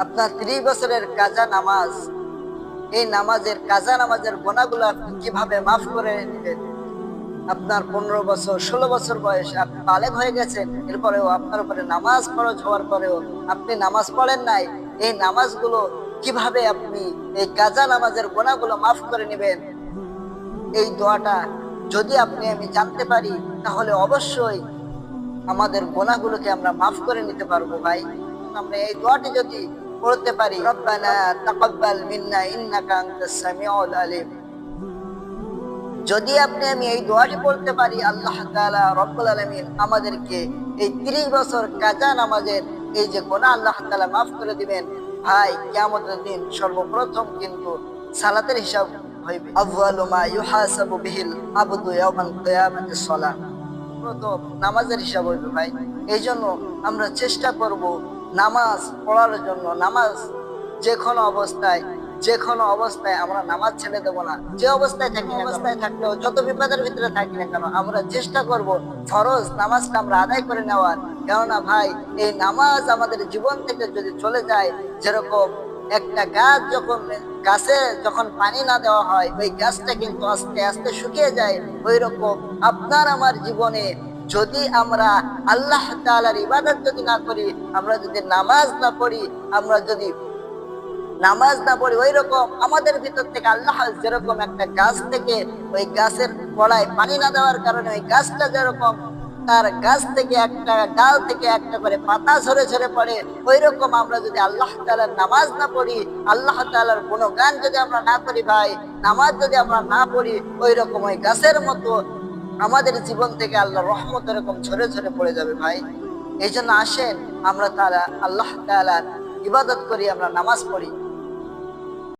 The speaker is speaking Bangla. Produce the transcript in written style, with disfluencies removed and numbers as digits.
আপনার 30 বছরের কাজা নামাজ, এই কাজা নামাজের গোনাগুলো আপনি কিভাবে মাফ করে নেবেন? আপনার 15 বছর 16 বছর বয়সে আপনি বালেগ হয়ে গেছেন, এরপরেও আপনার উপরে নামাজ ফরজ হওয়ার পরেও আপনি নামাজ পড়েন নাই। এই নামাজগুলো কিভাবে আপনি এই কাজা নামাজের গোনাগুলো মাফ করে নেবেন? এই দোয়াটা যদি আমি জানতে পারি, তাহলে অবশ্যই আমাদের গোনাগুলোকে আমরা মাফ করে নিতে পারবো ভাই। আমরা এই দোয়াটি যদি পড়তে পারি, রব্বানা তাকাব্বাল মিন্না ইন্নাকা আনতাস সামিউল আলিম, যদি আমি এই দোয়াটি পড়তে পারি, আল্লাহ তাআলা রব্বুল আলামিন আমাদেরকে এই 30 বছর কাজা নামাজের এই যে গোনা আল্লাহ তাআলা মাফ করে দিবেন। ভাই কিয়ামতের দিন সর্বপ্রথম কিন্তু সালাতের হিসাব হইবে। আউয়ালু মা ইউহাসাবু বিহিল আবদু ইয়াওমাল কিয়ামাতি সালাত, প্রথম নামাজের হিসাব হইবে ভাই। এই জন্য আমরা চেষ্টা করব নামাজ পড়ার জন্য। নামাজ যে কোনো অবস্থায় আমরা নামাজ ছেড়ে দেবো না। যে অবস্থায় থাকলেও, যত বিপদের ভিতরে থাকি না কেন, আমরা চেষ্টা করব ফরজ নামাজটা আমরা আদায় করে নেওয়ার। কেননা ভাই, এই নামাজ আমাদের জীবন থেকে যদি চলে যায়, যেরকম একটা গাছে যখন পানি না দেওয়া হয়, ওই গাছটা কিন্তু আস্তে আস্তে শুকিয়ে যায়, ওই রকম আপনার আমার জীবনে যদি আমরা আল্লাহ তাআলার ইবাদত যদি না করি, আমরা যদি নামাজ না পড়ি, ওই রকম আমাদের ভিতর থেকে আল্লাহ যেরকম একটা গাছ থেকে ওই গাছের গোড়ায় পানি না দেওয়ার কারণে ওই গাছটা যেরকম তার গাছ থেকে একটা ডাল থেকে একটা করে পাতা ঝরে ঝরে পড়ে, ওই রকম আমরা যদি আল্লাহ তাআলার নামাজ না পড়ি, আল্লাহ তাআলার গুণগান যদি আমরা না করি ভাই, নামাজ যদি আমরা না পড়ি, ওই রকম ওই গাছের মতো আমাদের জীবন থেকে আল্লাহর রহমত এরকম ঝরে ঝরে পড়ে যাবে ভাই। এই জন্য আসেন আমরা আল্লাহ তাআলার ইবাদত করি, আমরা নামাজ পড়ি।